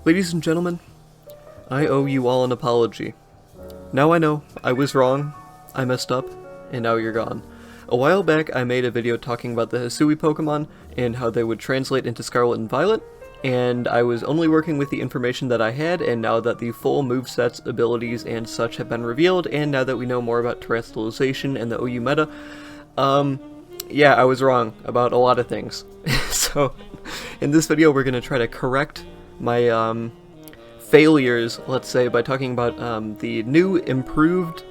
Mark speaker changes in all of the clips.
Speaker 1: Ladies and gentlemen, I owe you all an apology. Now I know, I was wrong, I messed up, and now you're gone. A while back I made a video talking about the Hisui Pokemon and how they would translate into Scarlet and Violet, and I was only working with the information that I had, and now that the full movesets, abilities, and such have been revealed, and now that we know more about terrestrialization and the OU meta, yeah, I was wrong about a lot of things. So, in this video we're going to try to correct my, failures, let's say, by talking about, the new, improved,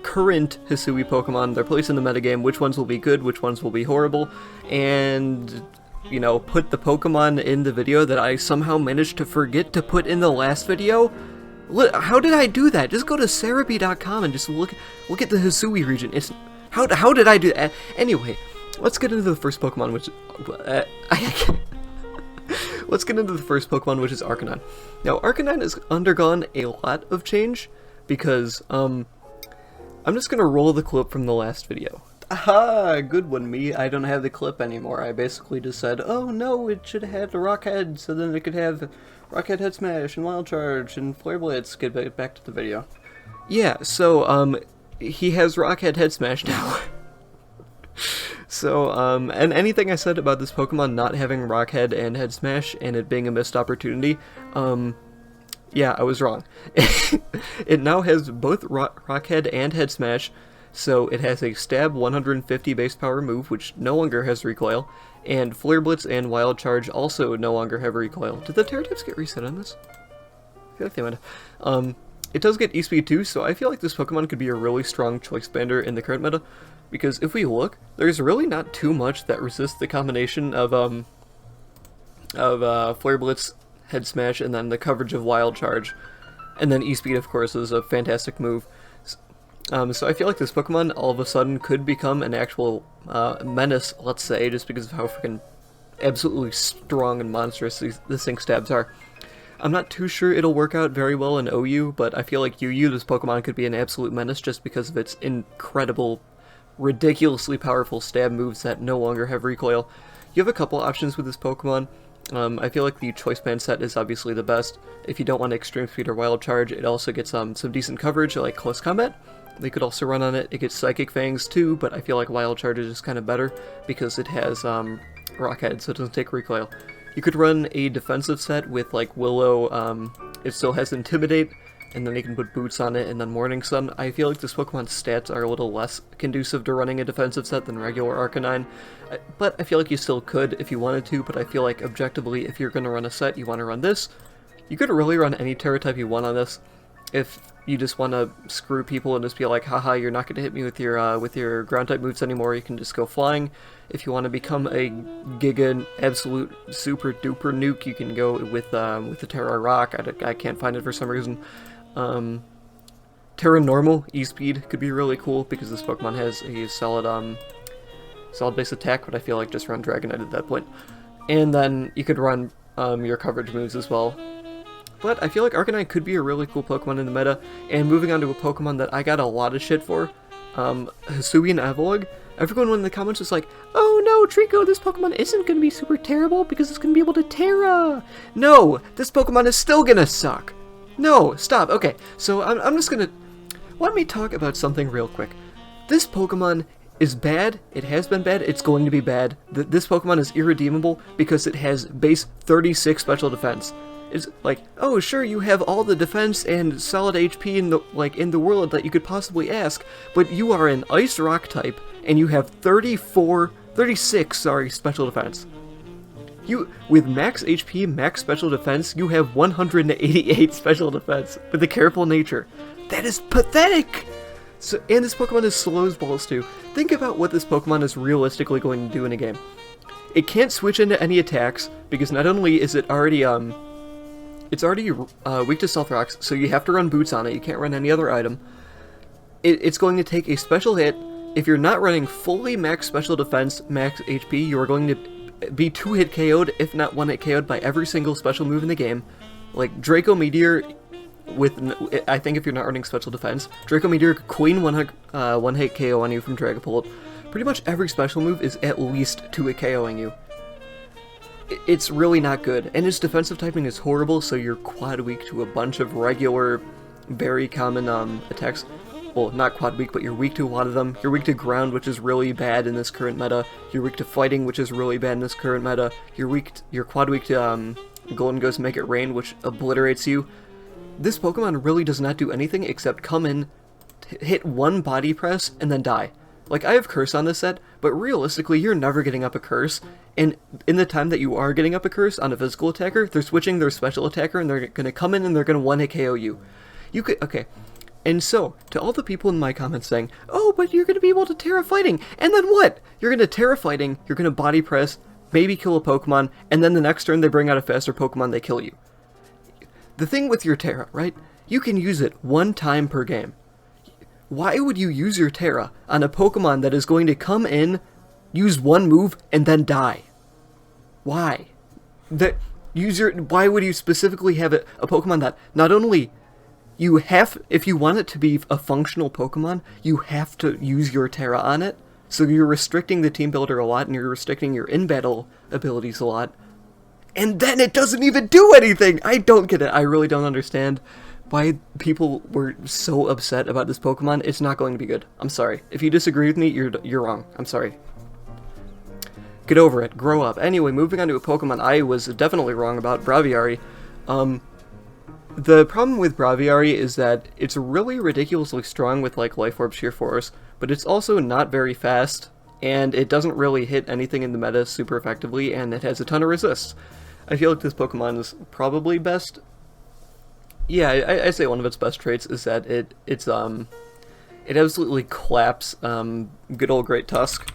Speaker 1: current Hisui Pokemon, their place in the metagame, which ones will be good, which ones will be horrible, and, you know, put the Pokemon in the video that I somehow managed to forget to put in the last video. How did I do that? Just go to Cerebi.com and just look at the Hisui region. It's how did I do that? Anyway, let's get into the first Pokemon, which let's get into the first Pokemon, which is Arcanine. Now, Arcanine has undergone a lot of change because I'm just gonna roll the clip from the last video. Aha! Good one, me. I don't have the clip anymore. I basically just said, oh no, it should have had a Rock Head, so then it could have Rocket Head Smash and Wild Charge and Flare Blitz. Get back to the video. Yeah, so, he has Rocket Head Smash now. So, and anything I said about this Pokemon not having Rock Head and Head Smash and it being a missed opportunity, yeah, I was wrong. It now has both Rock Head and Head Smash, so it has a Stab 150 base power move, which no longer has recoil, and Flare Blitz and Wild Charge also no longer have recoil. Did the Terra types get reset on this? I feel like they might have. It does get E-Speed too, so I feel like this Pokemon could be a really strong choice bander in the current meta, because if we look, there's really not too much that resists the combination of Flare Blitz, Head Smash, and then the coverage of Wild Charge. And then E-Speed, of course, is a fantastic move. So I feel like this Pokemon all of a sudden could become an actual menace, let's say, just because of how freaking absolutely strong and monstrous this thing's stabs are. I'm not too sure it'll work out very well in OU, but I feel like UU, this Pokemon could be an absolute menace just because of its incredible, ridiculously powerful stab moves that no longer have recoil. You have a couple options with this Pokemon. I feel like the Choice Band set is obviously the best. If you don't want Extreme Speed or Wild Charge, it also gets some decent coverage, like Close Combat. They could also run on it. It gets Psychic Fangs too, but I feel like Wild Charge is just kind of better because it has Rock Head, so it doesn't take recoil. You could run a defensive set with like Willow, it still has Intimidate, and then you can put Boots on it, and then Morning Sun. I feel like this Pokemon's stats are a little less conducive to running a defensive set than regular Arcanine, but I feel like you still could if you wanted to, but I feel like objectively, if you're going to run a set, you want to run this. You could really run any Terra type you want on this. If you just want to screw people and just be like, haha, you're not going to hit me with your ground type moves anymore, you can just go flying. If you want to become a giga absolute super duper nuke, you can go with the Terra Rock. I can't find it for some reason. Terra Normal E-Speed could be really cool because this Pokemon has a solid base attack, but I feel like just run Dragonite at that point. And then you could run your coverage moves as well. But I feel like Arcanine could be a really cool Pokemon in the meta. And moving on to a Pokemon that I got a lot of shit for, Hisui and Evolug. Everyone in the comments was like, oh no, Trico, this Pokemon isn't going to be super terrible because it's going to be able to Terra. No, this Pokemon is still going to suck. No, stop. Okay, so I'm just going to... Let me talk about something real quick. This Pokemon is bad. It has been bad. It's going to be bad. This Pokemon is irredeemable because it has base 36 special defense. It's like, oh sure, you have all the defense and solid HP in the world that you could possibly ask, but you are an Ice Rock type, and you have 36 special defense. With max HP, max special defense, you have 188 special defense with a careful nature. That is pathetic! So, and this Pokemon is slow as balls too. Think about what this Pokemon is realistically going to do in a game. It can't switch into any attacks, because not only is it already, it's already weak to Stealth Rocks, so you have to run Boots on it, you can't run any other item. It's going to take a special hit. If you're not running fully max special defense, max HP, you are going to be 2-hit KO'd, if not 1-hit KO'd by every single special move in the game. Like, Draco Meteor, I think if you're not running special defense, Draco Meteor could clean 1-hit KO on you from Dragapult. Pretty much every special move is at least 2-hit KOing you. it's really not good. And its defensive typing is horrible, so you're quad weak to a bunch of regular, very common attacks. Well, not quad weak, but you're weak to a lot of them. You're weak to ground, which is really bad in this current meta. You're weak to fighting, which is really bad in this current meta. You're quad weak to Golden Ghost Make It Rain, which obliterates you. This Pokemon really does not do anything except come in, hit one body press, and then die. Like, I have Curse on this set, but realistically, you're never getting up a Curse, and in the time that you are getting up a Curse on a physical attacker, they're switching their special attacker, and they're gonna come in and they're gonna one-hit KO you. Okay. And so, to all the people in my comments saying, oh, but you're gonna be able to Terra Fighting, and then what? You're gonna Terra Fighting, you're gonna body press, maybe kill a Pokemon, and then the next turn they bring out a faster Pokemon, they kill you. The thing with your Terra, right? You can use it one time per game. Why would you use your Terra on a Pokemon that is going to come in, use one move, and then die? Why? Why would you specifically have a Pokemon that not only if you want it to be a functional Pokemon, you have to use your Terra on it, so you're restricting the team builder a lot, and you're restricting your in-battle abilities a lot, and then it doesn't even do anything! I don't get it. I really don't understand why people were so upset about this Pokemon. It's not going to be good. I'm sorry. If you disagree with me, you're wrong. I'm sorry. Get over it. Grow up. Anyway, moving on to a Pokemon I was definitely wrong about, Braviary. The problem with Braviary is that it's really ridiculously strong with, like, Life Orb, Sheer Force, but it's also not very fast, and it doesn't really hit anything in the meta super effectively, and it has a ton of resists. I feel like this Pokemon is probably best. Yeah, I'd say one of its best traits is that it absolutely claps good old Great Tusk.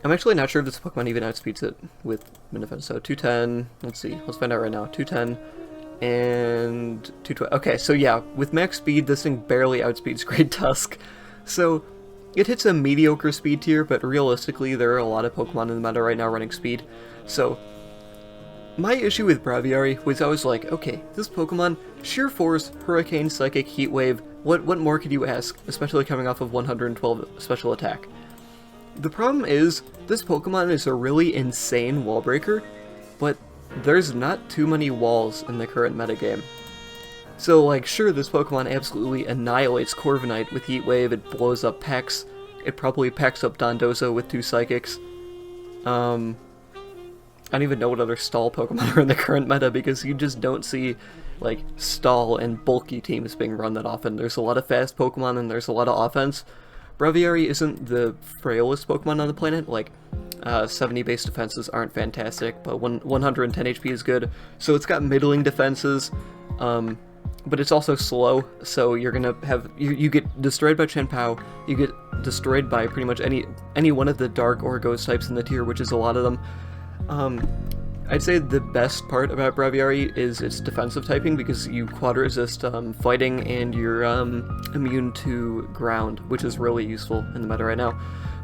Speaker 1: I'm actually not sure if this Pokemon even outspeeds it with Minifence. So 210, let's see, let's find out right now. 210 and 220. Okay, so yeah, with max speed, this thing barely outspeeds Great Tusk. So it hits a mediocre speed tier, but realistically, there are a lot of Pokemon in the meta right now running speed. So my issue with Braviary was I was like, okay, this Pokemon, Sheer Force, Hurricane, Psychic, Heat Wave, what more could you ask, especially coming off of 112 special attack? The problem is, this Pokemon is a really insane wall breaker, but there's not too many walls in the current metagame. So, like, sure, this Pokemon absolutely annihilates Corviknight with Heat Wave, it blows up Pex, it probably packs up Dondozo with 2 Psychics. I don't even know what other stall Pokemon are in the current meta, because you just don't see, like, stall and bulky teams being run that often. There's a lot of fast Pokemon and there's a lot of offense. Braviary isn't the frailest Pokemon on the planet, like, 70 base defenses aren't fantastic, but 110 HP is good, so it's got middling defenses, but it's also slow, so you're gonna have, you get destroyed by Chien-Pao, you get destroyed by pretty much any one of the dark or ghost types in the tier, which is a lot of them. I'd say the best part about Braviary is its defensive typing, because you quad resist fighting and you're immune to ground, which is really useful in the meta right now.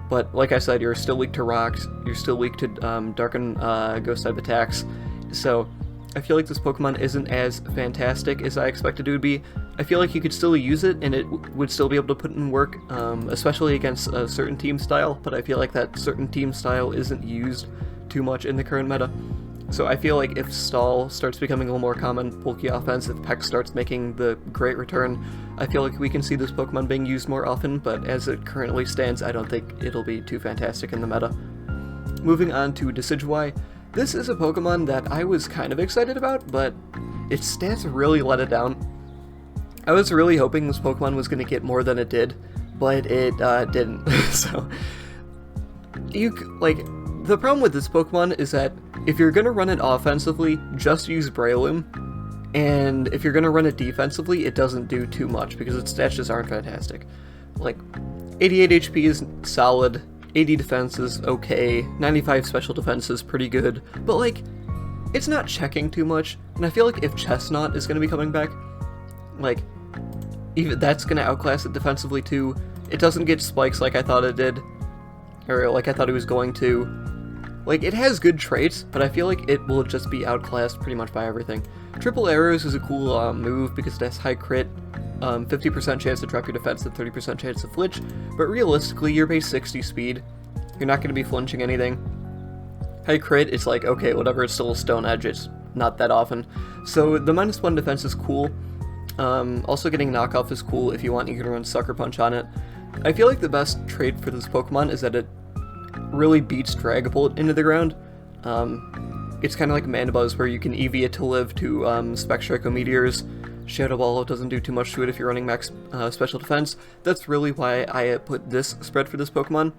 Speaker 1: But like I said, you're still weak to rocks, you're still weak to dark and ghost type attacks, so I feel like this Pokemon isn't as fantastic as I expected it would be. I feel like you could still use it and it would still be able to put in work, especially against a certain team style, but I feel like that certain team style isn't used too much in the current meta. So I feel like if Stall starts becoming a little more common, bulky offense, if Peck starts making the great return, I feel like we can see this Pokemon being used more often, but as it currently stands, I don't think it'll be too fantastic in the meta. Moving on to Decidueye, this is a Pokemon that I was kind of excited about, but its stats really let it down. I was really hoping this Pokemon was going to get more than it did, but it didn't. So, the problem with this Pokemon is that if you're going to run it offensively, just use Breloom, and if you're going to run it defensively, it doesn't do too much, because its stats just aren't fantastic. Like, 88 HP is solid, 80 defense is okay, 95 special defense is pretty good, but like, it's not checking too much, and I feel like if Chestnut is going to be coming back, like, even that's going to outclass it defensively too. It doesn't get spikes like I thought it did, or like I thought it was going to. Like, it has good traits, but I feel like it will just be outclassed pretty much by everything. Triple Arrows is a cool move because it has high crit, 50% chance to drop your defense and 30% chance to flinch, but realistically, you're base 60 speed. You're not going to be flinching anything. high crit, it's like, okay, whatever, it's still a Stone Edge, it's not that often. So the -1 defense is cool. Also getting knockoff is cool. If you want, you can run Sucker Punch on it. I feel like the best trait for this Pokemon is that it really beats Dragapult into the ground. It's kind of like Mandibuzz, where you can EV it to live to Spectraco Meteors. Shadow Ball doesn't do too much to it if you're running max special defense. That's really why I put this spread for this Pokemon,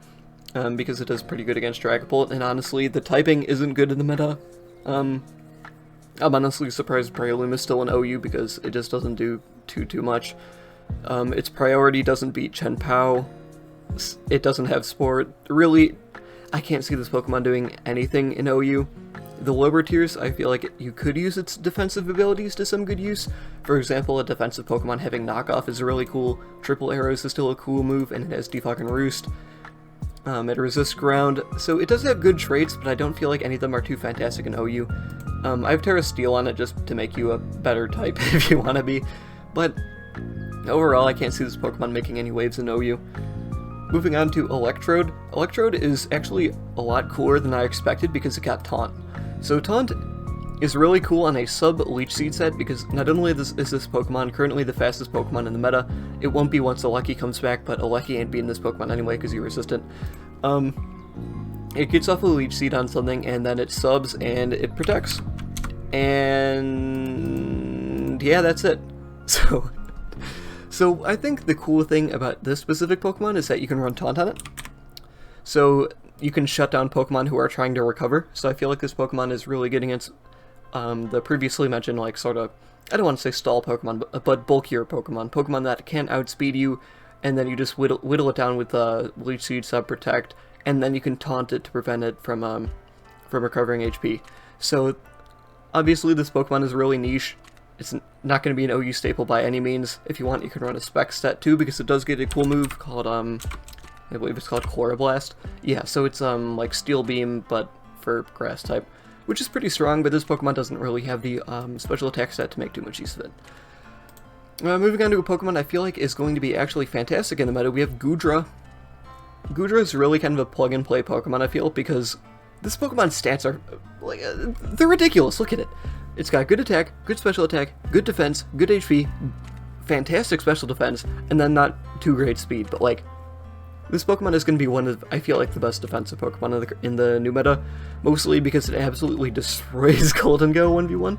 Speaker 1: because it does pretty good against Dragapult, and honestly, the typing isn't good in the meta. I'm honestly surprised Breloom is still an OU, because it just doesn't do too much. Its priority doesn't beat Chien-Pao. It doesn't have Sport. Really, I can't see this Pokemon doing anything in OU. The lower tiers, I feel like you could use its defensive abilities to some good use. For example, a defensive Pokemon having Knockoff is really cool. Triple Arrows is still a cool move, and it has Defog and Roost. It resists ground, so it does have good traits, but I don't feel like any of them are too fantastic in OU. I have Terra Steel on it just to make you a better type if you want to be, but overall I can't see this Pokemon making any waves in OU. Moving on to Electrode. Electrode is actually a lot cooler than I expected because it got Taunt. So Taunt is really cool on a sub-Leech Seed set because not only is this Pokemon currently the fastest Pokemon in the meta, it won't be once Alecki comes back, but Alecki ain't beating this Pokemon anyway because you're resistant. It gets off a Leech Seed on something and then it subs and it protects. And yeah, that's it. So I think the cool thing about this specific Pokemon is that you can run Taunt on it. So you can shut down Pokemon who are trying to recover. So I feel like this Pokemon is really good against the previously mentioned, like, sort of, I don't want to say stall Pokemon, but bulkier Pokemon. Pokemon that can outspeed you, and then you just whittle it down with Leech Seed, Sub Protect, and then you can taunt it to prevent it from recovering HP. So obviously this Pokemon is really niche. It's not going to be an OU staple by any means. If you want, you can run a Spec set too, because it does get a cool move called, I believe it's called Chloroblast. Yeah, so it's like Steel Beam, but for Grass type, which is pretty strong, but this Pokemon doesn't really have the special attack set to make too much use of it. Moving on to a Pokemon I feel like is going to be actually fantastic in the meta, we have Goodra. Goodra is really kind of a plug-and-play Pokemon, I feel, because this Pokemon's stats are, like, they're ridiculous, look at it. It's got good attack, good special attack, good defense, good HP, fantastic special defense, and then not too great speed, but like, this Pokemon is going to be one of, I feel like, the best defensive Pokemon in the new meta, mostly because it absolutely destroys Golden Go 1v1.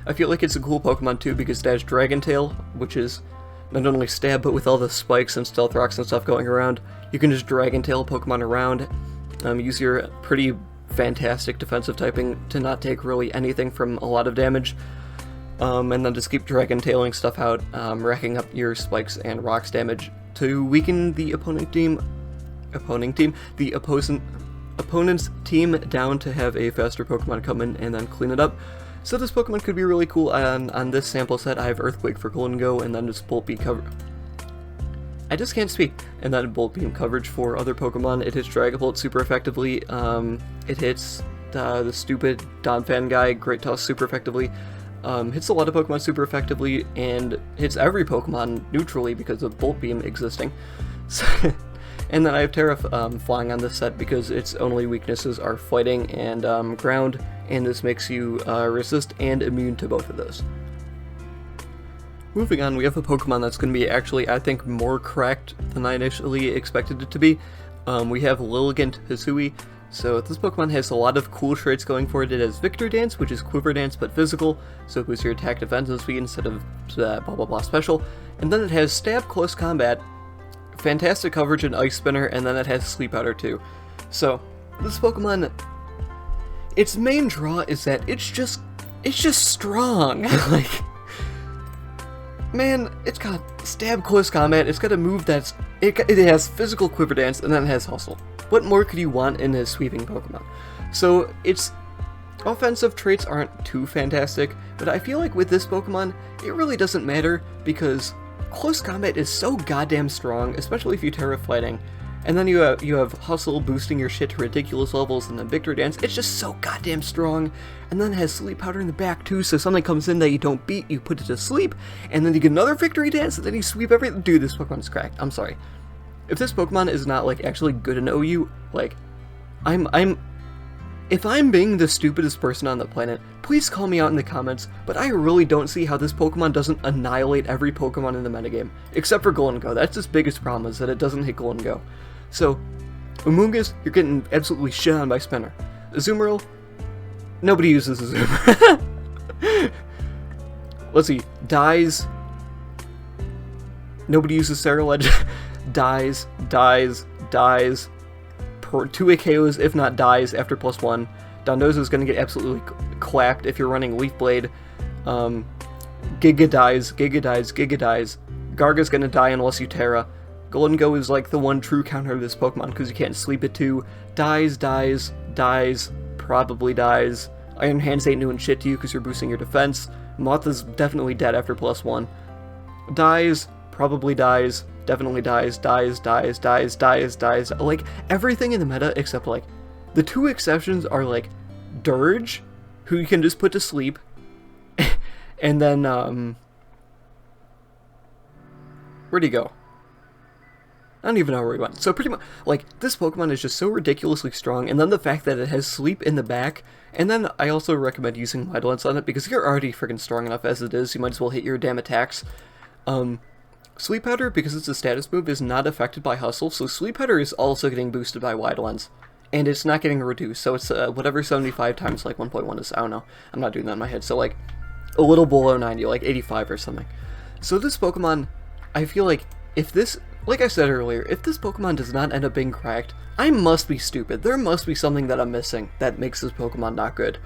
Speaker 1: I feel like it's a cool Pokemon too because it has Dragon Tail, which is not only stab, but with all the spikes and stealth rocks and stuff going around, you can just Dragon Tail Pokemon around, use your pretty fantastic defensive typing to not take really anything from a lot of damage, and then just keep Dragon Tailing stuff out, racking up your spikes and rocks damage to weaken the opponent's team down to have a faster Pokemon come in and then clean it up. So this Pokemon could be really cool. On this sample set, I have Earthquake for Golden Go, and then just Bolt Beam cover. I just can't speak. And then Bolt Beam coverage for other Pokemon. It hits Dragapult super effectively. It hits the stupid Donphan guy, Great Toss, super effectively. Hits a lot of Pokemon super effectively, and hits every Pokemon neutrally because of Bolt Beam existing. So, and then I have Terra flying on this set because its only weaknesses are fighting and ground, and this makes you resist and immune to both of those. Moving on, we have a Pokemon that's going to be actually, I think, more cracked than I initially expected it to be. We have Lilligant Hisui. So this Pokemon has a lot of cool traits going for it. It has Victory Dance, which is Quiver Dance but physical, so it boosts your attack, defense, and speed instead of blah blah blah special. And then it has Stab, Close Combat, fantastic coverage, and Ice Spinner, and then it has Sleep Powder too. So this Pokemon, its main draw is that it's just strong. Like, man, it's got Stab, Close Combat, it's got a move that's, it has physical Quiver Dance, and then it has Hustle. What more could you want in a sweeping Pokemon? So its offensive traits aren't too fantastic, but I feel like with this Pokemon, it really doesn't matter because Close Combat is so goddamn strong, especially if you Terra Fighting. And then you have Hustle boosting your shit to ridiculous levels, and then Victory Dance, it's just so goddamn strong. And then it has Sleep Powder in the back too, so something comes in that you don't beat, you put it to sleep, and then you get another Victory Dance, and then you sweep everything. Dude, this Pokemon is cracked. I'm sorry. If this Pokemon is not, like, actually good in OU, like, I'm if I'm being the stupidest person on the planet, please call me out in the comments, but I really don't see how this Pokemon doesn't annihilate every Pokemon in the metagame, except for Go. That's its biggest problem, is that it doesn't hit Go. So, Amoonguss, you're getting absolutely shit on by Spinner. Azumarill, nobody uses Azumarill. Let's see, Dies, nobody uses Ceruledge. Dies, 2 KOs, if not dies, after +1. Dondozo is going to get absolutely clapped if you're running Leaf Blade. Giga dies. Garga's going to die unless you Terra. Go is like the one true counter to this Pokemon because you can't sleep it too. Dies, probably dies. Iron Hands ain't doing shit to you because you're boosting your defense. Moth is definitely dead after +1. Dies, probably dies. Definitely dies. Like, everything in the meta except, like, the 2 exceptions are, like, Dirge, who you can just put to sleep, and then, where'd he go? I don't even know where he went. So pretty much, like, this Pokemon is just so ridiculously strong, and then the fact that it has sleep in the back, and then I also recommend using Violence on it, because you're already freaking strong enough as it is, you might as well hit your damn attacks. Sleep Powder, because it's a status move, is not affected by Hustle, so Sleep Powder is also getting boosted by Wide Lens. And it's not getting reduced, so it's whatever 75 times like 1.1 is, I don't know. I'm not doing that in my head, so like a little below 90, like 85 or something. So this Pokemon, I feel like if this, like I said earlier, if this Pokemon does not end up being cracked, I must be stupid. There must be something that I'm missing that makes this Pokemon not good.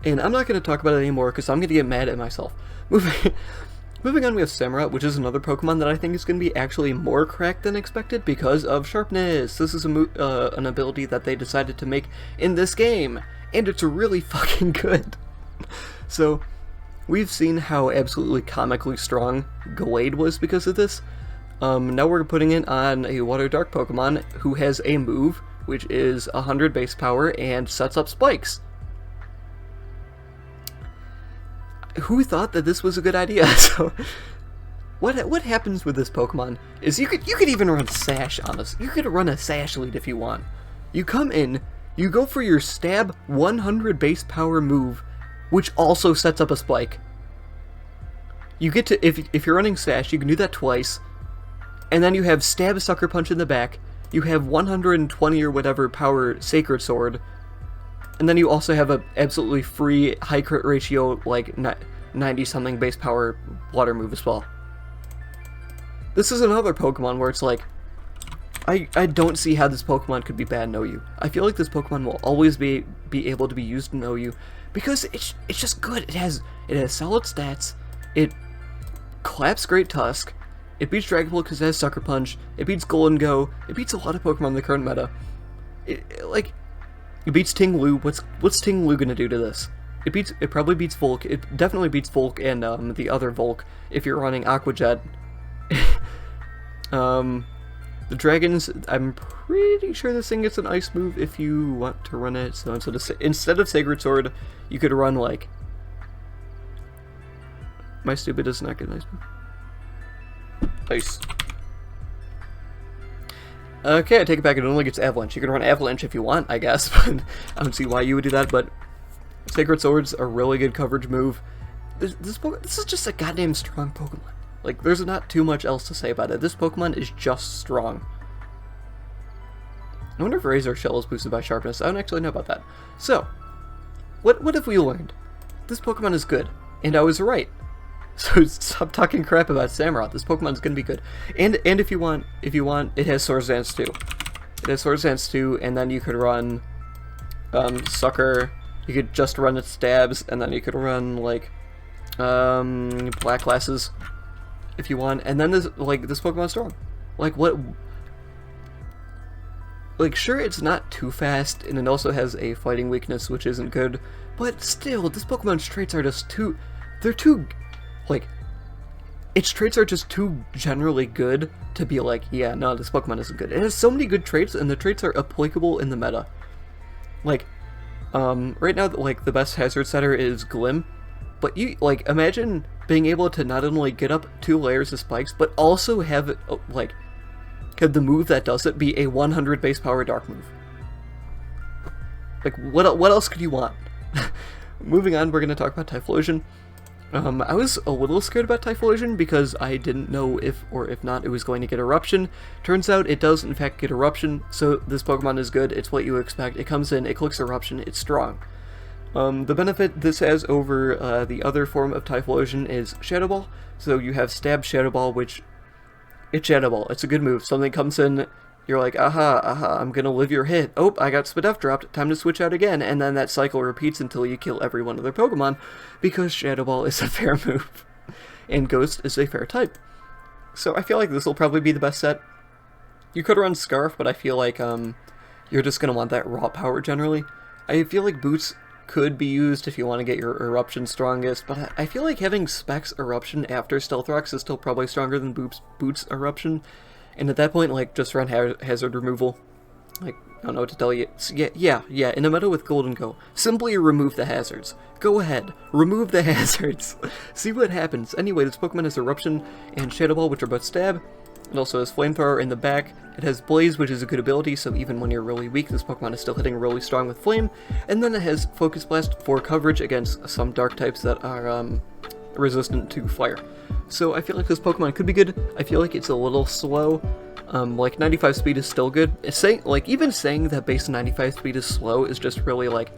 Speaker 1: And I'm not going to talk about it anymore because I'm going to get mad at myself. Moving on, we have Samurott, which is another Pokemon that I think is going to be actually more cracked than expected because of Sharpness. This is an ability that they decided to make in this game, and it's really fucking good. So, we've seen how absolutely comically strong Gallade was because of this. Now we're putting it on a Water Dark Pokemon who has a move, which is 100 base power and sets up spikes. Who thought that this was a good idea? So, what happens with this Pokemon is you could even run Sash on this. You could run a Sash lead if you want. You come in, you go for your Stab 100 base power move, which also sets up a spike. You get to, if you're running Sash, you can do that twice, and then you have Stab Sucker Punch in the back. You have 120 or whatever power Sacred Sword. And then you also have a absolutely free high crit ratio, like 90-something base power water move as well. This is another Pokemon where it's like, I don't see how this Pokemon could be bad no you. I feel like this Pokemon will always be able to be used no you because it's just good. It has solid stats. It claps Great Tusk. It beats Dragon Ball because it has Sucker Punch. It beats Go. It beats a lot of Pokemon in the current meta. It beats Ting Lu. What's Ting Lu gonna do to this? It probably beats Volk. It definitely beats Volk and the other Volk if you're running Aqua Jet. The dragons, I'm pretty sure this thing gets an ice move if you want to run it. So instead of Sacred Sword, you could run like. My stupid does not get an ice move. Ice. Okay, I take it back, it only gets Avalanche. You can run Avalanche if you want, I guess, but I don't see why you would do that, but Sacred Sword's a really good coverage move. This is just a goddamn strong Pokemon. Like, there's not too much else to say about it. This Pokemon is just strong. I wonder if Razor Shell is boosted by Sharpness. I don't actually know about that. So, what have we learned? This Pokemon is good, and I was right. So stop talking crap about Samurott. This Pokemon's gonna be good. And if you want, it has Swords Dance too. It has Swords Dance too, and then you could run Sucker. You could just run its stabs, and then you could run like Black Glasses if you want. And then this Pokemon's strong. Like what? Like sure, it's not too fast, and it also has a fighting weakness, which isn't good. But still, this Pokemon's traits are just too. They're too. Like, its traits are just too generally good to be like, yeah, no, this Pokemon isn't good. It has so many good traits, and the traits are applicable in the meta. Like, right now, like, the best hazard setter is Glim, but you, like, imagine being able to not only get up 2 layers of spikes, but also have, like, have the move that does it be a 100 base power dark move. Like, what else could you want? Moving on, we're going to talk about Typhlosion. I was a little scared about Typhlosion because I didn't know if or if not it was going to get Eruption. Turns out it does in fact get Eruption, so this Pokemon is good. It's what you expect. It comes in, it clicks Eruption, it's strong. The benefit this has over the other form of Typhlosion is Shadow Ball. So you have Stab Shadow Ball, which... It's Shadow Ball. It's a good move. Something comes in, you're like, aha, I'm gonna live your hit. Oh, I got Spadef dropped, time to switch out again, and then that cycle repeats until you kill every one of their Pokemon, because Shadow Ball is a fair move, and Ghost is a fair type. So I feel like this will probably be the best set. You could run Scarf, but I feel like you're just gonna want that raw power generally. I feel like Boots could be used if you want to get your Eruption strongest, but I feel like having Specs Eruption after Stealth Rocks is still probably stronger than Boots Eruption. And at that point, like, just run hazard removal. Like, I don't know what to tell you. Yeah, in a meta with Golden Go, simply remove the hazards. Go ahead, remove the hazards. See what happens. Anyway, this Pokemon has Eruption and Shadow Ball, which are both stab. It also has Flamethrower in the back. It has Blaze, which is a good ability, so even when you're really weak, this Pokemon is still hitting really strong with Flame. And then it has Focus Blast for coverage against some Dark types that are resistant to Fire. So I feel like this Pokemon could be good. I feel like it's a little slow. Like 95 speed is still good. Even saying that base 95 speed is slow is just really like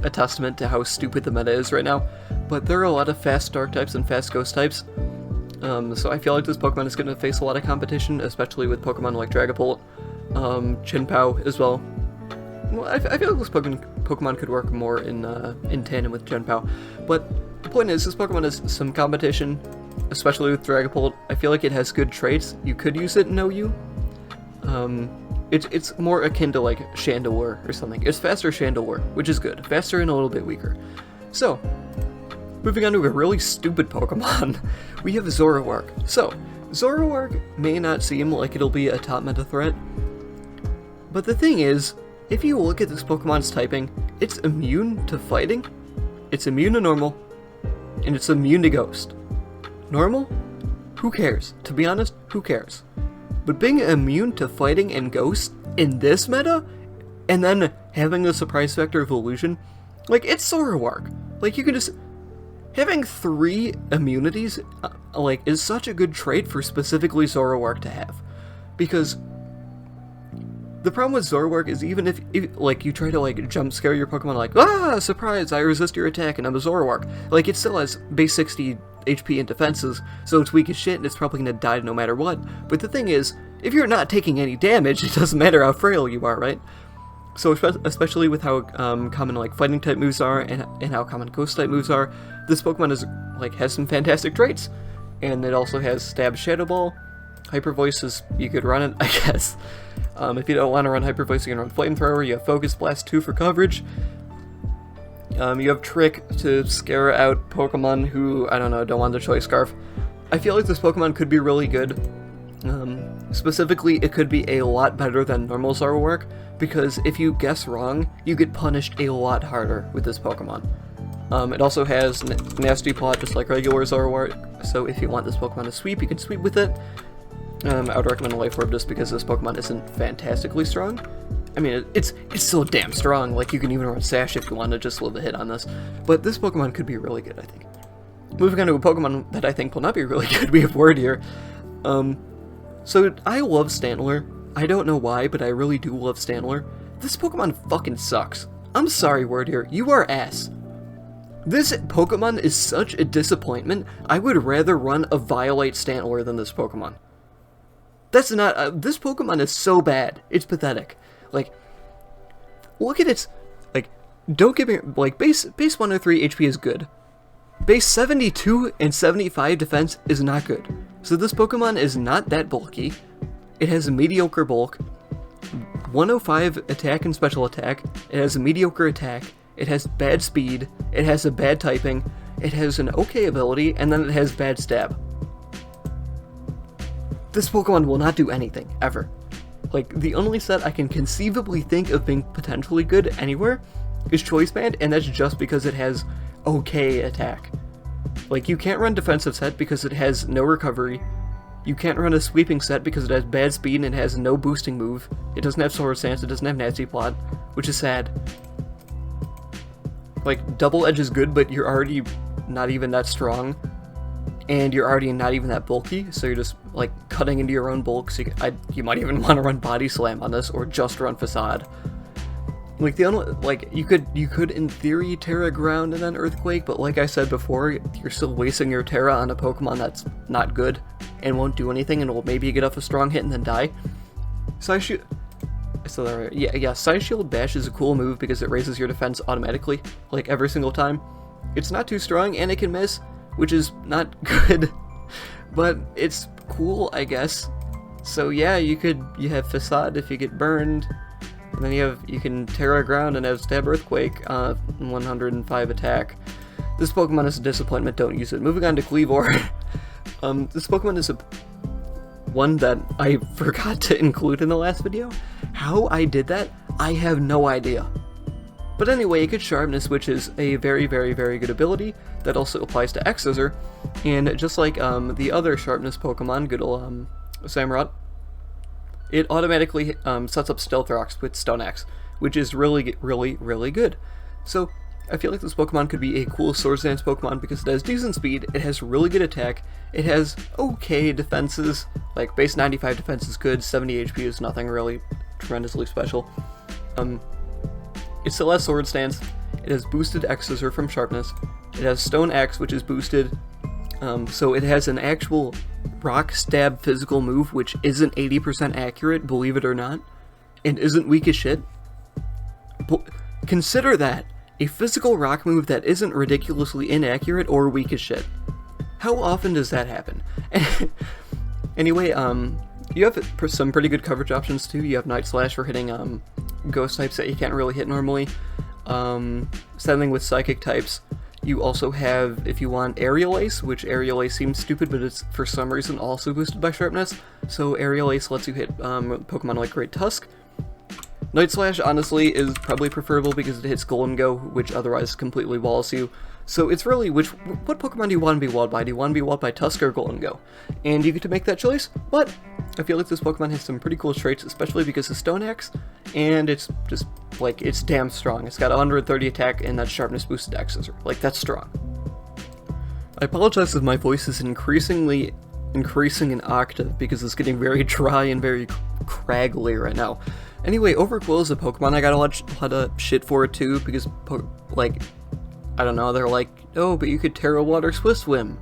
Speaker 1: a testament to how stupid the meta is right now. But there are a lot of fast Dark types and fast Ghost types. So I feel like this Pokemon is going to face a lot of competition, especially with Pokemon like Dragapult, Chinpao as well. Well, I feel like this Pokemon could work more in tandem with Chinpao. But the point is, this Pokemon has some competition, especially with Dragapult. I feel like it has good traits. You could use it in OU. It's more akin to like Chandelure or something. It's faster Chandelure, which is good. Faster and a little bit weaker. So, moving on to a really stupid Pokemon, we have Zoroark. So, Zoroark may not seem like it'll be a top meta threat, but the thing is, if you look at this Pokemon's typing, it's immune to fighting, it's immune to normal, and it's immune to Ghost. Normal? Who cares? To be honest, who cares? But being immune to fighting and Ghost in this meta, and then having the surprise factor of Illusion, like, it's Zoroark. Like, you can just... Having 3 immunities, like, is such a good trait for specifically Zoroark to have. Because the problem with Zoroark is even if like, you try to, like, jump scare your Pokemon, like, ah, surprise, I resist your attack and I'm a Zoroark. Like, it still has base 60 HP and defenses, so it's weak as shit and it's probably gonna die no matter what. But the thing is, if you're not taking any damage, it doesn't matter how frail you are, right? So especially with how common, like, fighting type moves are and how common ghost type moves are, this Pokemon is, like, has some fantastic traits. And it also has Stab Shadow Ball. Hyper Voice is, you could run it, I guess. If you don't want to run Hyper Voice, you can run Flamethrower. You have Focus Blast 2 for coverage. You have Trick to scare out Pokemon who, I don't know, don't want the Choice Scarf. I feel like this Pokemon could be really good. Specifically, it could be a lot better than normal Zoroark, because if you guess wrong, you get punished a lot harder with this Pokemon. It also has Nasty Plot, just like regular Zoroark, so if you want this Pokemon to sweep, you can sweep with it. I would recommend a Life Orb just because this Pokemon isn't fantastically strong. I mean, it's still damn strong, like, you can even run Sash if you want to just live a hit on this. But this Pokemon could be really good, I think. Moving on to a Pokemon that I think will not be really good, we have Wardier. So I love Stantler. I don't know why, but I really do love Stantler. This Pokemon fucking sucks. I'm sorry, Wardier, you are ass. This Pokemon is such a disappointment, I would rather run a Violate Stantler than this Pokemon. That's not, this Pokemon is so bad, it's pathetic. Like, look at its, like, don't give me, like, base 103 HP is good. Base 72 and 75 defense is not good. So this Pokemon is not that bulky. It has a mediocre bulk, 105 attack and special attack, it has a mediocre attack, it has bad speed, it has a bad typing, it has an okay ability, and then it has bad stab. This Pokemon will not do anything, ever. Like, the only set I can conceivably think of being potentially good anywhere is Choice Band, and that's just because it has okay attack. Like, you can't run defensive set because it has no recovery. You can't run a sweeping set because it has bad speed and it has no boosting move. It doesn't have Sword Stance, it doesn't have Nasty Plot, which is sad. Like, Double Edge is good, but you're already not even that strong, and you're already not even that bulky, so you're just, like, cutting into your own bulk, so you might even want to run Body Slam on this, or just run Facade. Like, you could in theory Terra Ground and then Earthquake, but like I said before, you're still wasting your Terra on a Pokemon that's not good, and won't do anything, and will maybe get off a strong hit and then die. Side Shield Bash is a cool move because it raises your defense automatically, like every single time. It's not too strong, and it can miss, which is not good, but it's cool, I guess. So yeah, you have Facade if you get burned, and then you can Terra Ground and have Stab Earthquake, 105 attack. This Pokemon is a disappointment, don't use it. Moving on to Cleavor. This Pokemon is one that I forgot to include in the last video. How I did that, I have no idea. But anyway, it gets Sharpness, which is a very, very, very good ability that also applies to X-Scissor, and just like the other Sharpness Pokemon, good old Samurott, it automatically sets up Stealth Rocks with Stone Axe, which is really, really, really good. So I feel like this Pokemon could be a cool Swords Dance Pokemon because it has decent speed, it has really good attack, it has okay defenses, like base 95 defense is good, 70 HP is nothing really tremendously special. It still has Sword Stance, it has boosted X-Scissor from Sharpness, it has Stone Axe, which is boosted, so it has an actual Rock Stab physical move, which isn't 80% accurate, believe it or not, and isn't weak as shit. Consider that, a physical rock move that isn't ridiculously inaccurate or weak as shit. How often does that happen? Anyway, you have some pretty good coverage options too. You have Night Slash for hitting ghost types that you can't really hit normally. Same with psychic types. You also have, if you want, Aerial Ace, which Aerial Ace seems stupid, but it's for some reason also boosted by Sharpness. So Aerial Ace lets you hit Pokemon like Great Tusk. Night Slash, honestly, is probably preferable because it hits Golden Go, which otherwise completely walls you. So it's really, what Pokemon do you want to be walled by? Do you want to be walled by Tusk or Golden Go? And you get to make that choice, but I feel like this Pokemon has some pretty cool traits, especially because of Stone Axe, and it's just, like, it's damn strong. It's got 130 attack and that Sharpness boosted X-Scissor. Like, that's strong. I apologize if my voice is increasing an octave because it's getting very dry and very craggly right now. Anyway, Overqwil is a Pokemon I got a lot of shit for it too, because, like, I don't know, they're like, oh, but you could Terra Water Swift Swim,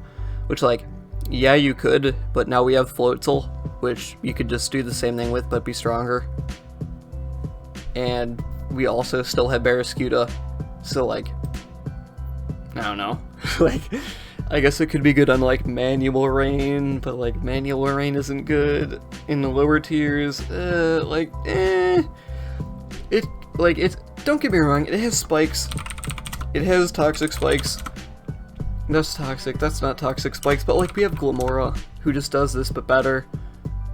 Speaker 1: which, like, yeah, you could, but now we have Floatzel, which you could just do the same thing with, but be stronger. And we also still have Barraskewda, so, like, I don't know, like, I guess it could be good on, like, Manual Rain, but, like, Manual Rain isn't good in the lower tiers. Don't get me wrong, it has spikes. It has toxic spikes. That's toxic, that's not toxic spikes, but, like, we have Glamora, who just does this, but better,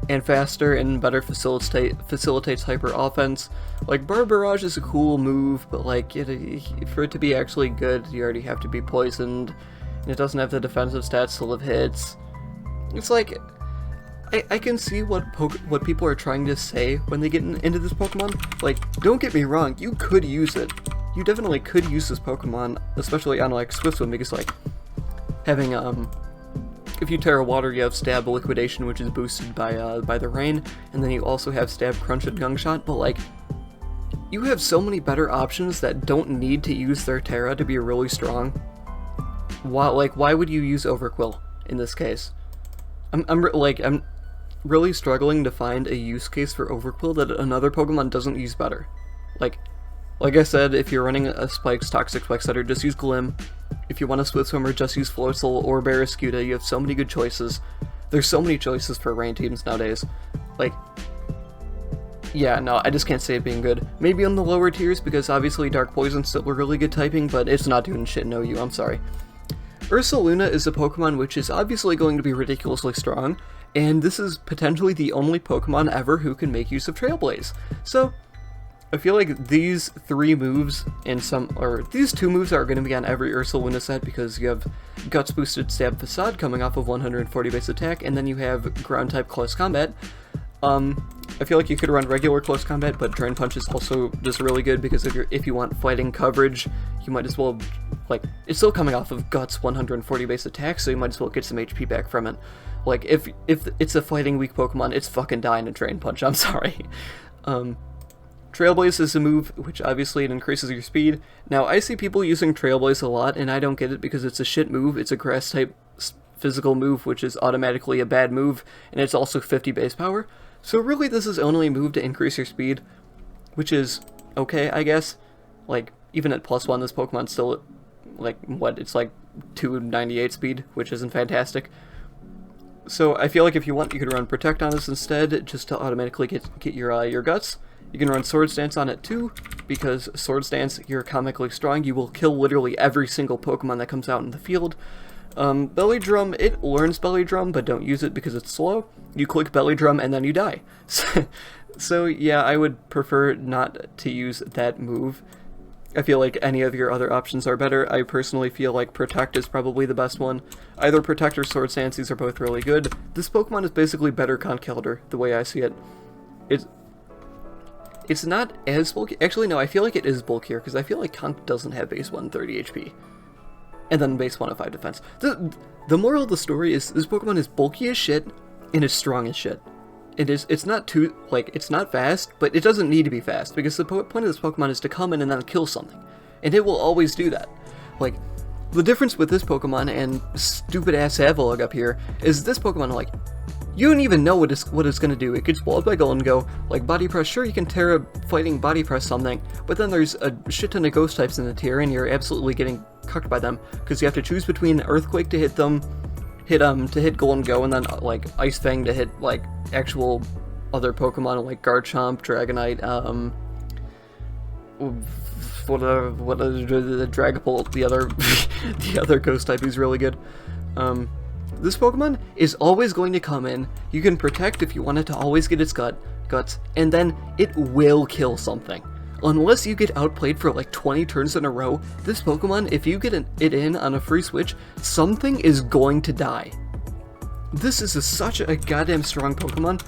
Speaker 1: and faster, and better facilitates hyper offense. Like, Barbarage is a cool move, but, like, for it to be actually good, you already have to be poisoned. And it doesn't have the defensive stats to live hits. It's like, I can see what people are trying to say when they get into this Pokemon. Like, don't get me wrong, you could use it. You definitely could use this Pokemon, especially on, like, Swift Swim, because, like, having, if you Terra Water, you have Stab Liquidation, which is boosted by the rain, and then you also have Stab Crunch and Gunk Shot, but, like, you have so many better options that don't need to use their Terra to be really strong. Why would you use Overqwil in this case? I'm really struggling to find a use case for Overqwil that another Pokemon doesn't use better. Like I said, if you're running a Toxic Spike Setter, just use Glim. If you want a Swift Swimmer, just use Floatzel or Barraskewda. You have so many good choices. There's so many choices for rain teams nowadays. Like, yeah, no, I just can't say it being good. Maybe on the lower tiers, because obviously Dark Poison's still a really good typing, but it's not doing shit, no you, I'm sorry. Ursaluna is a Pokemon which is obviously going to be ridiculously strong, and this is potentially the only Pokemon ever who can make use of Trailblaze. So, I feel like these three moves these two moves are going to be on every Ursaluna set because you have Guts boosted Stab Facade coming off of 140 base attack, and then you have Ground type Close Combat. I I feel like you could run regular close combat, but Drain Punch is also just really good because if you want fighting coverage, you might as well, like, it's still coming off of Guts 140 base attack, so you might as well get some HP back from it. Like, if it's a fighting weak Pokemon, it's fucking dying to Drain Punch, I'm sorry. Trailblaze is a move which obviously it increases your speed. Now, I see people using Trailblaze a lot, and I don't get it because it's a shit move. It's a grass-type physical move, which is automatically a bad move, and it's also 50 base power. So really, this is only a move to increase your speed, which is okay, I guess. Like, even at +1, this Pokemon's still, like, what, it's like 298 speed, which isn't fantastic. So I feel like if you want, you could run Protect on this instead, just to automatically get your Guts. You can run Swords Dance on it too, because Swords Dance, you're comically strong. You will kill literally every single Pokemon that comes out in the field. Belly Drum, it learns Belly Drum, but don't use it because it's slow. You click Belly Drum and then you die. So yeah, I would prefer not to use that move. I feel like any of your other options are better. I personally feel like Protect is probably the best one. Either Protect or Swords Dance, these are both really good. This Pokemon is basically better Conkeldurr, the way I see it. It's not as bulky. Actually, no, I feel like it is bulkier, because I feel like Conk doesn't have base 130 HP. And then base 105 defense. The moral of the story is this Pokemon is bulky as shit, and it's strong as shit. It's not too, like, it's not fast, but it doesn't need to be fast, because the point of this Pokemon is to come in and then kill something. And it will always do that. Like, the difference with this Pokemon and stupid-ass Avalugg up here is this Pokemon, like, you don't even know what it's gonna do. It gets walled by Golden Go, like Body Press, sure you can Terra fighting Body Press something, but then there's a shit ton of Ghost types in the tier, and you're absolutely getting cucked by them, because you have to choose between Earthquake to hit them, to hit Golden Go, and then, like, Ice Fang to hit, like, actual other Pokemon, like Garchomp, Dragonite, the Dragapult, the other Ghost type is really good. This Pokemon is always going to come in. You can Protect if you want it to always get its guts, and then it will kill something. Unless you get outplayed for like 20 turns in a row, this Pokemon, if you get it in on a free switch, something is going to die. This is such a goddamn strong Pokemon.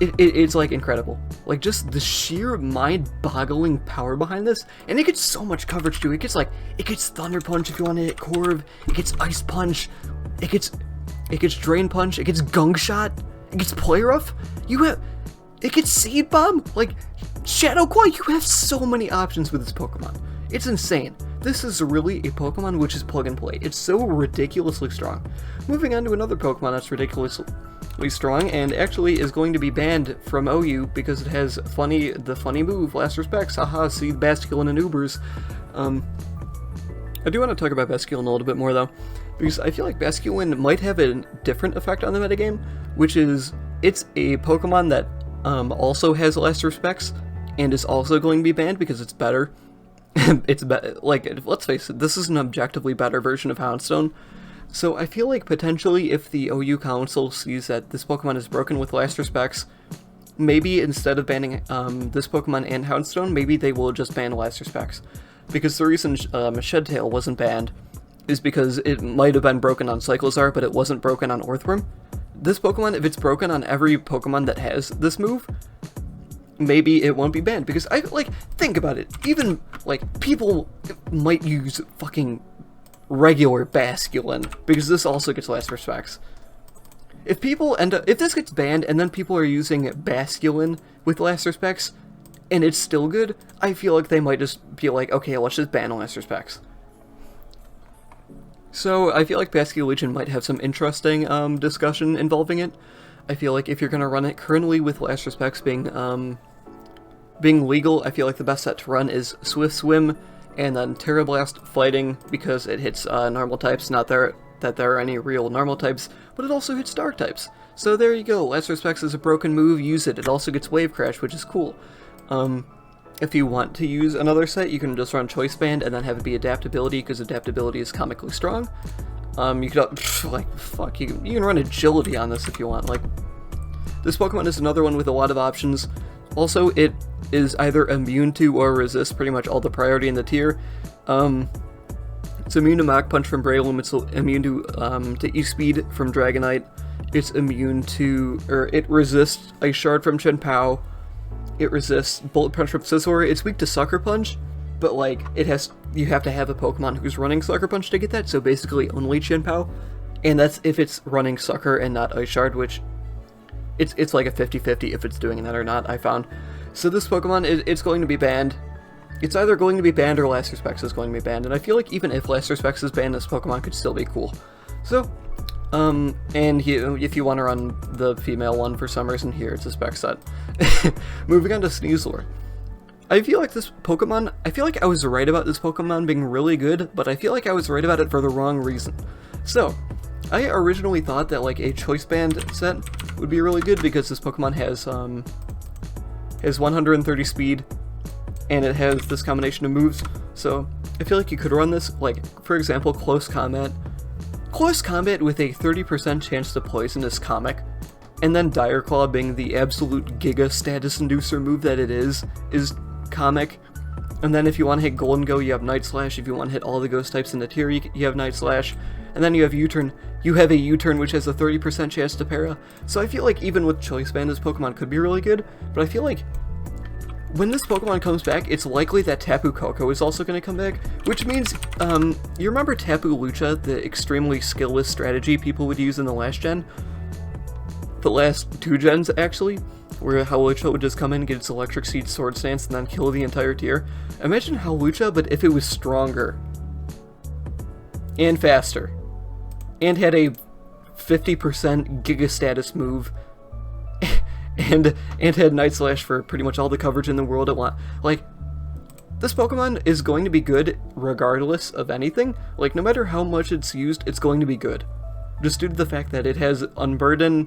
Speaker 1: It's like incredible. Like, just the sheer mind-boggling power behind this, and it gets so much coverage too. It gets Thunder Punch if you want to hit Corv. It gets Ice Punch. It gets Drain Punch. It gets Gunk Shot. It gets Play Rough. It gets Seed Bomb. Like, Shadow Claw. You have so many options with this Pokemon. It's insane. This is really a Pokemon which is plug and play. It's so ridiculously strong. Moving on to another Pokemon that's ridiculously strong and actually is going to be banned from OU because it has the funny move, Last Respects. Haha, see Basculin and Ubers. I do want to talk about Basculin a little bit more though, because I feel like Basculin might have a different effect on the metagame, which is it's a Pokemon that also has Last Respects and is also going to be banned because it's better. Like, let's face it, this is an objectively better version of Houndstone. So I feel like potentially if the OU Council sees that this Pokemon is broken with Last Respects, maybe instead of banning this Pokemon and Houndstone, maybe they will just ban Last Respects. Because the reason Shedtail wasn't banned is because it might have been broken on Cyclizar, but it wasn't broken on Orthworm. This Pokemon, if it's broken on every Pokemon that has this move, maybe it won't be banned. Because think about it, even, like, people might use fucking regular Basculin, because this also gets Last Respects. If this gets banned and then people are using Basculin with Last Respects, and it's still good, I feel like they might just be like, okay, let's just ban Last Respects. So I feel like Basculegion might have some interesting discussion involving it. I feel like if you're going to run it currently with Last Respects being legal, I feel like the best set to run is Swift Swim, and then Terra Blast Fighting, because it hits normal types, not that there are any real normal types, but it also hits dark types. So there you go, Last Respects is a broken move, use it. It also gets Wave Crash, which is cool. If you want to use another set, you can just run Choice Band and then have it be Adaptability, because Adaptability is comically strong. You could, you can run Agility on this if you want. Like, this Pokemon is another one with a lot of options. Also, it is either immune to or resists pretty much all the priority in the tier. It's immune to Mach Punch from Breloom, it's immune to E-Speed from Dragonite, it's immune to, or it resists Ice Shard from Chien-Pao, it resists Bullet Punch from Scizor, it's weak to Sucker Punch, but like, you have to have a Pokemon who's running Sucker Punch to get that, so basically only Chien-Pao, and that's if it's running Sucker and not Ice Shard, which, it's like a 50-50 if it's doing that or not, I found. So this Pokemon, it's going to be banned. It's either going to be banned or Last Respects is going to be banned, and I feel like even if Last Respects is banned, this Pokemon could still be cool. So, if you want to run the female one for some reason, here, it's a spec set. Moving on to Sneasler. I feel like I was right about this Pokemon being really good, but I feel like I was right about it for the wrong reason. So, I originally thought that like a Choice Band set would be really good because this Pokemon has 130 speed, and it has this combination of moves, so I feel like you could run this, like, for example, Close Combat. Close Combat with a 30% chance to poison is comic, and then Dire Claw being the absolute giga status inducer move that it is comic. And then if you want to hit Golden Go, you have Night Slash. If you want to hit all the ghost types in the tier, you have Night Slash. And then you have U-Turn. You have a U-Turn which has a 30% chance to para. So I feel like even with Choice Band, this Pokemon could be really good, but I feel like when this Pokemon comes back, it's likely that Tapu Koko is also going to come back, which means, you remember Tapu Lucha, the extremely skillless strategy people would use in the last gen? The last 2 gens, actually, where Hawlucha would just come in, get its Electric Seed Sword Stance, and then kill the entire tier. Imagine Hawlucha, but if it was stronger. And faster. And had a 50% Giga Status move. And had Night Slash for pretty much all the coverage in the world it wants. Like, this Pokemon is going to be good regardless of anything. Like, no matter how much it's used, it's going to be good. Just due to the fact that it has Unburden,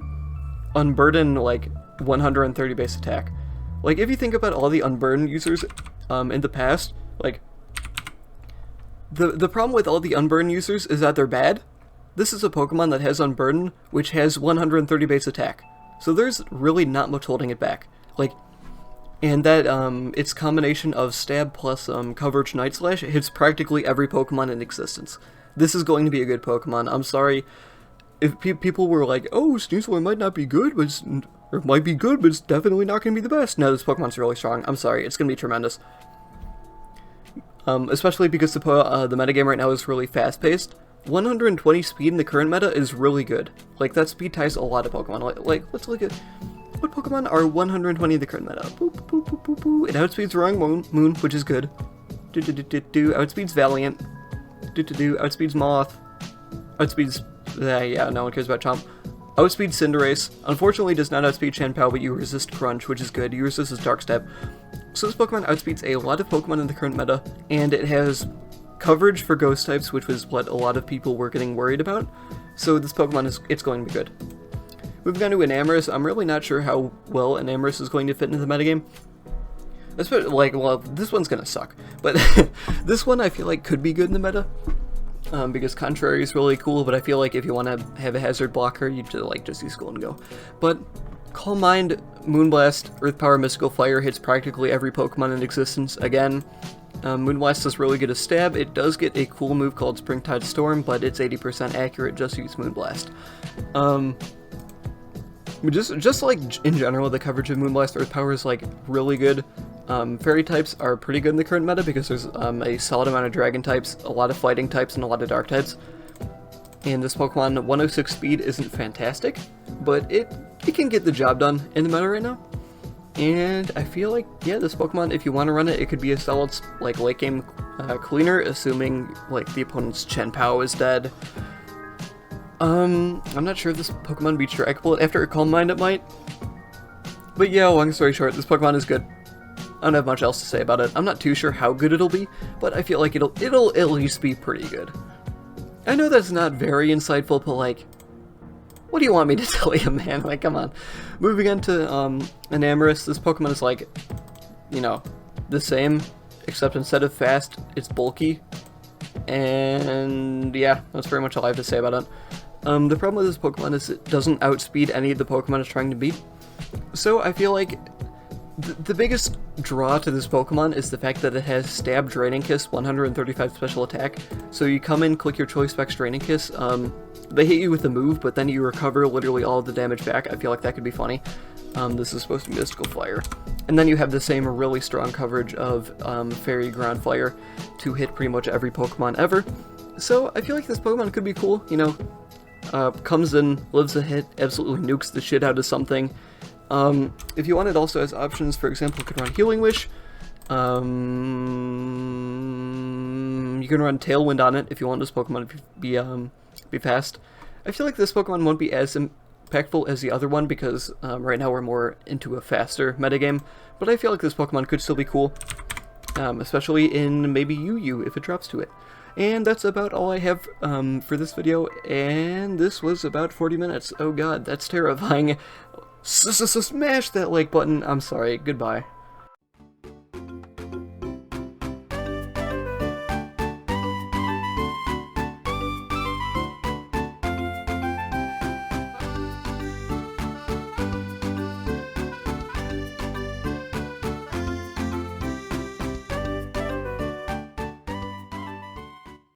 Speaker 1: like, 130 base attack. Like, if you think about all the Unburden users in the past, like, the problem with all the Unburden users is that they're bad. This is a Pokemon that has Unburden, which has 130 base attack. So there's really not much holding it back. Like, and that, its combination of Stab plus, Coverage Night Slash hits practically every Pokemon in existence. This is going to be a good Pokemon. I'm sorry if people were like, oh, Sneasler might not be good, but it might be good, but it's definitely not going to be the best. No, this Pokemon's really strong. I'm sorry, it's going to be tremendous. Especially because the metagame right now is really fast-paced. 120 speed in the current meta is really good. Like, that speed ties a lot of Pokemon. Like, let's look at what Pokemon are 120 in the current meta. Boop, boop, boop, boop, boop. It outspeeds Wrong Moon, which is good. Outspeeds Valiant. Outspeeds Moth. Outspeeds... yeah, no one cares about Chomp. Outspeeds Cinderace. Unfortunately, does not outspeed Chien-Pao, but you resist Crunch, which is good. You resist his Dark Stab. So this Pokemon outspeeds a lot of Pokemon in the current meta, and it has coverage for Ghost types, which was what a lot of people were getting worried about. So this Pokemon it's going to be good. Moving on to Enamorus, I'm really not sure how well Enamorus is going to fit into the metagame. Especially, like, well, this one's gonna suck, but this one I feel like could be good in the meta. Because Contrary is really cool, but I feel like if you want to have a hazard blocker, you just use Golden Go. But Calm Mind, Moonblast, Earth Power, Mystical Fire hits practically every Pokemon in existence. Again, Moonblast is really good at Stab. It does get a cool move called Springtide Storm, but it's 80% accurate. Just use Moonblast. Just like in general, the coverage of Moonblast Earth Power is like really good. Fairy types are pretty good in the current meta because there's a solid amount of Dragon types, a lot of Fighting types, and a lot of Dark types. And this Pokemon, 106 speed isn't fantastic, but it can get the job done in the meta right now. And I feel like, yeah, this Pokemon, if you want to run it, it could be a solid, like, late game cleaner, assuming, like, the opponent's Chien-Pao is dead. I'm not sure if this Pokemon beats Dragapult. After a Calm Mind, it might. But yeah, long story short, this Pokemon is good. I don't have much else to say about it. I'm not too sure how good it'll be, but I feel like it'll at least be pretty good. I know that's not very insightful, but like, what do you want me to tell you, man? Like, come on. Moving on to Enamorus, this Pokemon is like, you know, the same, except instead of fast, it's bulky. And yeah, that's very much all I have to say about it. The problem with this Pokemon is it doesn't outspeed any of the Pokemon it's trying to beat. So I feel like the biggest draw to this Pokemon is the fact that it has Stab, Draining Kiss, 135 special attack. So you come in, click your Choice Specs Draining Kiss, they hit you with a move, but then you recover literally all of the damage back. I feel like that could be funny. This is supposed to be Mystical Fire. And then you have the same really strong coverage of Fairy Ground Fire to hit pretty much every Pokemon ever. So I feel like this Pokemon could be cool, you know. Comes in, lives a hit, absolutely nukes the shit out of something. If you want, it also has options. For example, you could run Healing Wish. You can run Tailwind on it if you want this Pokemon to be fast. I feel like this Pokemon won't be as impactful as the other one because right now we're more into a faster metagame, but I feel like this Pokemon could still be cool, especially in maybe UU if it drops to it. And that's about all I have for this video, and this was about 40 minutes. Oh god, that's terrifying. Smash that like button. I'm sorry, goodbye.